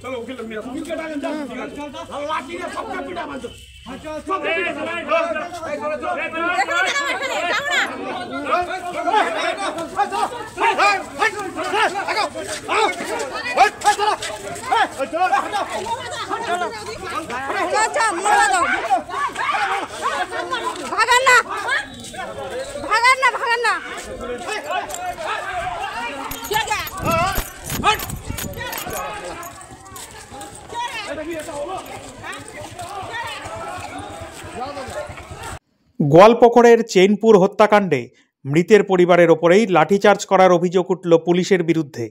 चलो उकिल मेरा उकिल के डालें लाठी ने सबका पीटा मार दो भागना গোয়ালপুকুরের চেইনপুর হত্যাকাণ্ডে মৃতের পরিবারের ওপরেই লাঠিচার্জ করার অভিযোগ উঠল পুলিশের বিরুদ্ধে।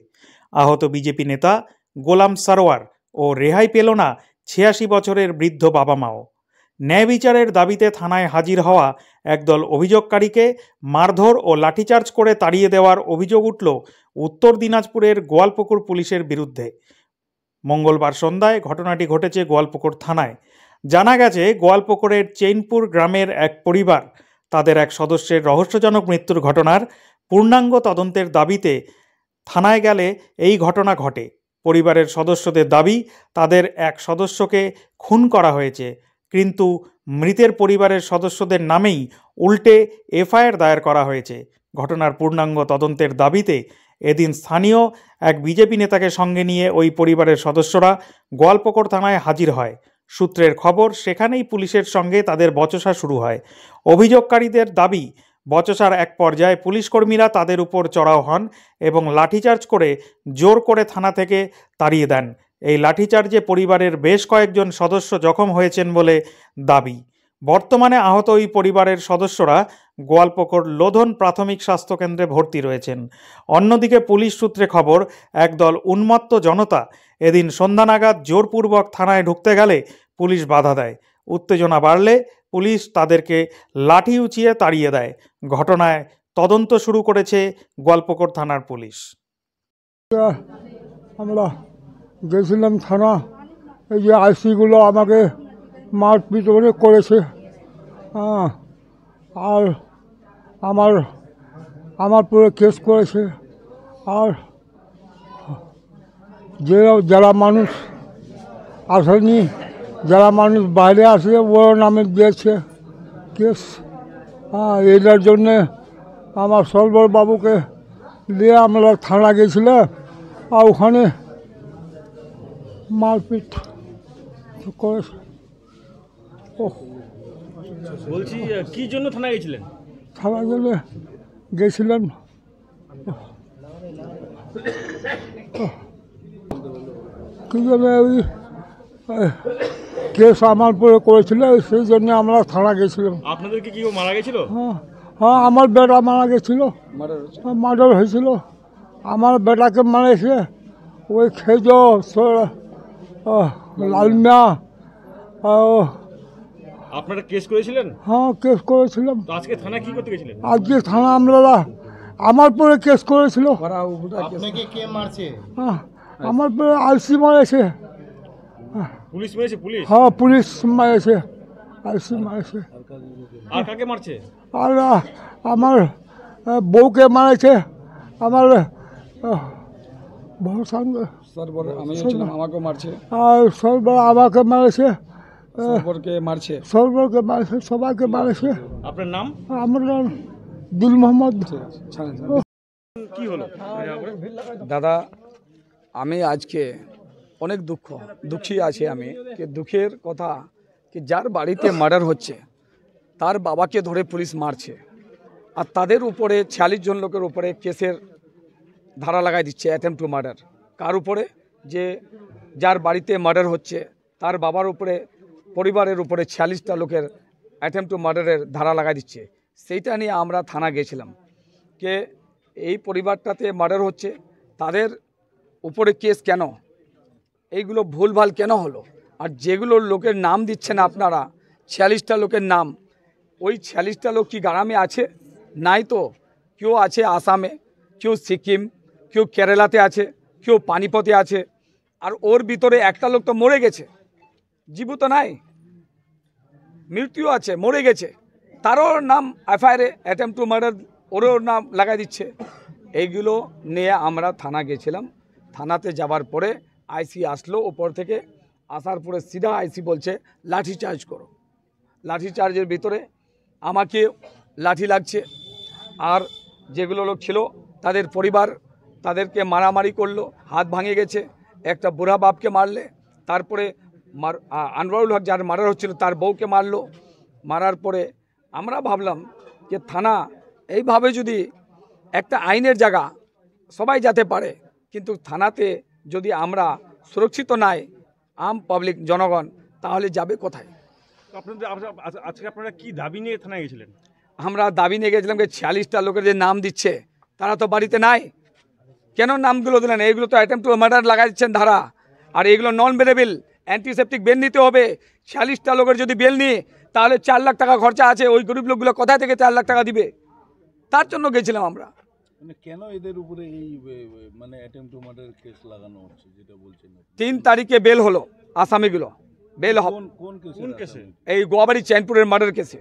আহত বিজেপি নেতা গোলাম সারোয়ার ও রেহাই পেল না ৮৬ বছরের বৃদ্ধ বাবা মাও। ন্যায় বিচারের দাবিতে থানায় হাজির হওয়া একদল অভিযোগকারীকে মারধর ও লাঠিচার্জ করে তাড়িয়ে দেওয়ার অভিযোগ উঠল উত্তর দিনাজপুরের গোয়ালপুকুর পুলিশের বিরুদ্ধে। মঙ্গলবার সন্ধ্যায় ঘটনাটি ঘটেছে গোয়ালপুকুর থানায়। জানা গেছে, গোয়ালপুকুরের চেইনপুর গ্রামের এক পরিবার তাদের এক সদস্যের রহস্যজনক মৃত্যুর ঘটনার পূর্ণাঙ্গ তদন্তের দাবিতে থানায় গেলে এই ঘটনা ঘটে। পরিবারের সদস্যদের দাবি, তাদের এক সদস্যকে খুন করা হয়েছে, কিন্তু মৃতের পরিবারের সদস্যদের নামেই উল্টে এফআইআর দায়ের করা হয়েছে। ঘটনার পূর্ণাঙ্গ তদন্তের দাবিতে এদিন স্থানীয় এক বিজেপি নেতাকে সঙ্গে নিয়ে ওই পরিবারের সদস্যরা গোয়ালপুকুর থানায় হাজির হয়। সূত্রের খবর, সেখানেই পুলিশের সঙ্গে তাদের বচসা শুরু হয়। অভিযোগকারীদের দাবি, বচসার এক পর্যায়ে পুলিশকর্মীরা তাদের উপর চড়াও হন এবং লাঠিচার্জ করে জোর করে থানা থেকে তাড়িয়ে দেন। এই লাঠিচার্জে পরিবারের বেশ কয়েকজন সদস্য জখম হয়েছেন বলে দাবি। বর্তমানে আহত ওই পরিবারের সদস্যরা গোয়ালপুকুর লোধন প্রাথমিক স্বাস্থ্যকেন্দ্রে ভর্তি রয়েছেন। অন্যদিকে পুলিশ সূত্রে খবর, একদল উন্মত্ত জনতা এদিন সন্ধ্যা নাগাদ জোরপূর্বক থানায় ঢুকতে গেলে পুলিশ বাধা দেয়। উত্তেজনা বাড়লে পুলিশ তাদেরকে লাঠি উঁচিয়ে তাড়িয়ে দেয়। ঘটনায় তদন্ত শুরু করেছে গোয়ালপুকুর থানার পুলিশ। আমরা গেছিলাম থানা, এই যে আইসিগুলো আমাকে মারপিট করেছে, আর আমার পুরো কেস করেছে। আর যারা মানুষ আসেনি, যারা মানুষ বাইরে আসে ওর নামে দিয়েছে কেস। এটার জন্যে আমার সলবর বাবুকে নিয়ে আমরা থানা গেছিলাম, আর ওখানে মারপিট করেছে। বলছি, কি জন্য থানায় গেছিলেন? থানায় গেছিলাম কি জন্য, ওই কেস আমার পরে করেছিল, সেই জন্য আমরা থানা গেছিলাম। আপনাদেরকে কি মারা গেছিল? হ্যাঁ, আমার বেটা মারা গেছিল, মার্ডার হয়েছিল। আমার বেটাকে মারেছে ওই খেজ লালমিয়া। আপনারা কেস করেছিলেন? হ্যাঁ, কেস করেছিলাম। আজকে থানা কি করতে গেছিলেন? আজকে থানা আমরা আমার পরে কেস করেছিল। আপনাকে কে মারছে? আমার পরে আইসি মারেছে। পুলিশ মেরেছে? পুলিশ? হ্যাঁ, পুলিশ মারেছে, আইসি মারেছে। আর কাকে মারছে? আর আমার বউকে মারেছে, আমার বউ সঙ্গে আমাকে মারছে, আর সর্বর আমাকে মারেছে, সর্বরকে মারছে, সবাইকে মারেছে। আপনার নাম? আমার নাম দিল মোহাম্মদ। কি হলো দাদা? আমি আজকে অনেক দুঃখী আছি। আমি কি দুঃখের কথা কি, যার বাড়িতে মার্ডার হচ্ছে তার বাবাকে ধরে পুলিশ মারছে, আর তাদের উপরে ৪৬ জন লোকের উপরে কেসের ধারা লাগাই দিচ্ছে, অ্যাটেম্প টু মার্ডার। কার উপরে? যে যার বাড়িতে মার্ডার হচ্ছে তার বাবার উপরে, পরিবারের উপরে ৪৬টা লোকের অ্যাটেম্প টু মার্ডারের ধারা লাগাই দিচ্ছে। সেইটা নিয়ে আমরা থানা গেছিলাম, কে এই পরিবারটাতে মার্ডার হচ্ছে, তাদের উপরে কেস কেন, এইগুলো ভুলভাল কেন হলো? আর যেগুলো লোকের নাম দিচ্ছেন আপনারা, ৪৬টা লোকের নাম, ওই ৪৬টা লোক কি গ্রামে আছে? নাই তো। কেউ আছে আসামে, কেউ সিকিম, কেউ কেরালাতে আছে, কেউ পানিপথে আছে, আর ওর ভিতরে একটা লোক তো মরে গেছে, জীবিত নাই। মৃত্যু আছে, মরে গেছে, তারও নাম এফআইআরে অ্যাটেম্প টু মার্ডার ওরও নাম লাগাই দিচ্ছে। এইগুলো নিয়ে আমরা থানা গেছিলাম। থানাতে যাওয়ার পরে আইসি আসলো ওপর থেকে, আসার পরে সিধা আইসি বলছে লাঠি চার্জ করো। লাঠি চার্জের ভিতরে আমাকে লাঠি লাগছে, আর যেগুলো লোক ছিল তাদের পরিবার তাদেরকে মারামারি করলো, হাত ভাঙে গেছে। একটা বুড়া বাপকে মারলে, তারপরে আনোয়ারুল হক যার মার্ডার হচ্ছিল তার বউকে মারলো। মারার পরে আমরা ভাবলাম যে থানা এইভাবে যদি একটা আইনের জায়গা সবাই যেতে পারে, কিন্তু থানাতে যদি আমরা সুরক্ষিত নাই আম পাবলিক জনগণ, তাহলে যাবে কোথায়? আপনাদের আজকে আপনারা কি দাবি নিয়ে থানায় গেছিলেন? আমরা দাবি নিয়ে গেছিলাম যে 46টা লোকের যে নাম দিচ্ছে তারা তো বাড়িতে নাই, কেন নামগুলো দিলেন? এইগুলো তো অ্যাটেম্প টু মার্ডার লাগাই দিচ্ছেন ধারা, আর এগুলো নন বেলেবেল, অ্যান্টিসেপটিক বেল নিতে হবে। 46টা লোকের যদি বেল নিয়ে, তাহলে 4 লাখ টাকা খরচা আছে, ওই গরিব লোকগুলো কোথায় থেকে 4 লাখ টাকা দিবে? তার জন্য গেছিলাম আমরা। মানে কেন এদের উপরে এই মানে অ্যাটেম্প টু মার্ডার কেস লাগানো হচ্ছে যেটা বলছেন? 3 তারিখে বেল হলো আসামিগুলো, বেল কোন কেসে? এই গোয়াবাড়ি চৈনপুরের মার্ডার কেসে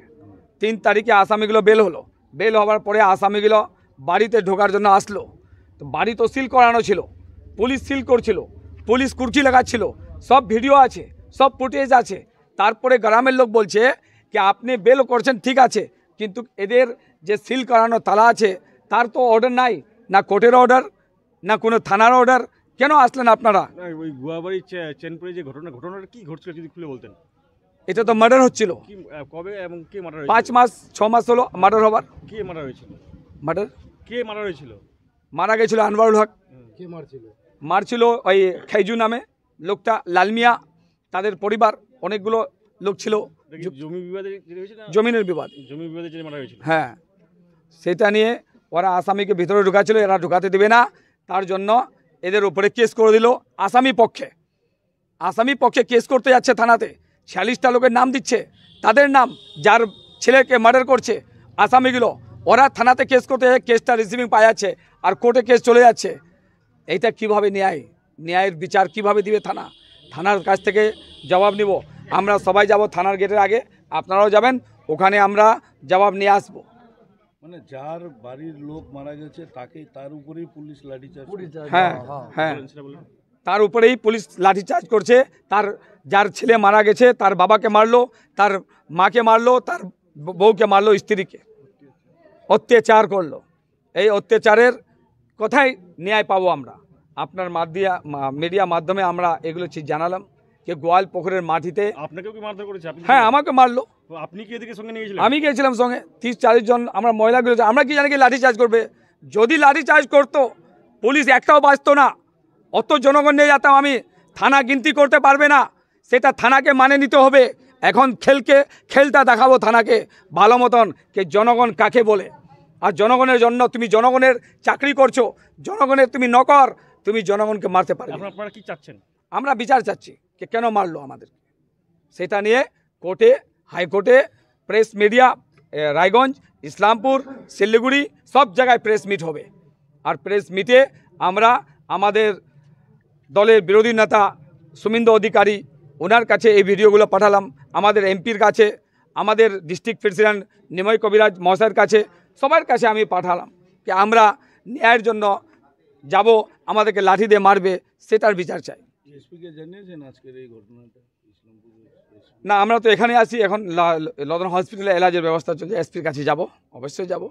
3 তারিখে আসামিগুলো বেল হলো। বেল হওয়ার পরে আসামিগুলো বাড়িতে ঢোকার জন্য আসলো। তো বাড়ি তো সিল করানো ছিল, পুলিশ সিল করছিল, পুলিশ কুর্চি লাগাচ্ছিল, সব ভিডিও আছে, সব ফুটেজ আছে। তারপরে গ্রামের লোক বলছে কি আপনি বেল করছেন ঠিক আছে, কিন্তু এদের যে সিল করানো তালা আছে তার তো অর্ডার নাই, না কোর্টের অর্ডার, না কোনো থানার অর্ডার। কেন আসলেন আপনারা? ওই গুয়াবাড়ি চেনপুরে যে ঘটনাটা কি ঘটছিল যদি খুলে বলতেন। এটা তো মার্ডার হচ্ছিল। কবে এবং কে মার্ডার? 5 মাস 6 মাস হলো মার্ডার হবার। কে মার্ডার হয়েছিল? কে মার্ডার হয়েছিল? মারা গেছিল আনোয়ারুল হক। কে মারছিল ওই খাইজু নামে লোকটা, লালমিয়া, তাদের পরিবার অনেকগুলো লোক ছিল। জমি বিবাদে জমিনের বিবাদ, জমি বিবাদে যে মারা হয়েছিল। হ্যাঁ, সেটা নিয়ে ওরা আসামিকে ভিতরে ঢুকাচ্ছিল, এরা ঢুকাতে দেবে না, তার জন্য এদের উপরে কেস করে দিল। আসামি পক্ষে কেস করতে যাচ্ছে থানাতে, 46টা লোকের নাম দিচ্ছে, তাদের নাম যার ছেলেকে মার্ডার করছে আসামিগুলো, ওরা থানাতে কেস করতে যায়, কেসটা রিসিভিং পাওয়া যাচ্ছে আর কোর্টে কেস চলে যাচ্ছে। এইটা কিভাবে ন্যায়ের বিচার কিভাবে দিবে থানা? থানার কাছ থেকে জবাব নিব। আমরা সবাই যাব থানার গেটের আগে, আপনারাও যাবেন, ওখানে আমরা জবাব নিয়ে আসব। মানে যার বাড়ির লোক মারা গেছে তার উপরেই পুলিশ লাঠিচার্জ? হ্যাঁ, তার উপরেই পুলিশ লাঠিচার্জ করছে। যার ছেলে মারা গেছে তার বাবাকে মারলো, তার মাকে মারলো, তার বউকে মারলো, স্ত্রীকে অত্যাচার করলো। এই অত্যাচারের কোথায় ন্যায় পাবো আমরা? আপনার মিডিয়া মাধ্যমে আমরা এগুলো জানালাম যে গোয়াল পুকুরের মাটিতে আপনাকেও কি মারধর করেছে? হ্যাঁ, আমাকে মারলো। আপনি কি এদিকে সঙ্গে নিয়ে গেছিলেন? আমি গিয়েছিলাম সঙ্গে, 30-40 জন আমরা মহিলাগুলো। আমরা কি জানি কি লাঠি চার্জ করবে? যদি লাঠি চার্জ করতো পুলিশ একটাও বাঁচতো না। অত জনগণ নিয়ে যেতাম আমি, থানা গিনতি করতে পারবে না, সেটা থানাকে মানে নিতে হবে। এখন খেলটা দেখাবো থানাকে ভালো মতন, কে জনগণ কাকে বলে। আর জনগণের জন্য তুমি জনগণের চাকরি করছো, জনগণের তুমি নকর, তুমি জনগণকে মারতে পারবে। আপনারা কি চাচ্ছেন? আমরা বিচার চাচ্ছি যে কেন মারলো আমাদের। সেটা নিয়ে কোর্টে, হাইকোর্টে, প্রেস মিডিয়া, রায়গঞ্জ, ইসলামপুর, শিলিগুড়ি সব জায়গায় প্রেস মিট হবে। আর প্রেস মিটে আমরা আমাদের দলের বিরোধী নেতা সুমিন্দু অধিকারী, ওনার কাছে এই ভিডিওগুলো পাঠালাম, আমাদের এমপির কাছে, আমাদের ডিস্ট্রিক্ট প্রেসিডেন্ট নিময় কবিরাজ মহাশয়ের কাছে, সবার কাছে আমি পাঠালাম যে আমরা ন্যায়ের জন্য যাব, আমাদেরকে লাঠি দিয়ে মারবে সেটার বিচার চাই। এসপিকে জানিয়েছেন আজকের এই ঘটনাটা? না, আমরা তো এখানে আছি, এখন লদন হসপিটালে এলাজের ব্যবস্থা চলছে, এসপির কাছে যাব, অবশ্যই যাব।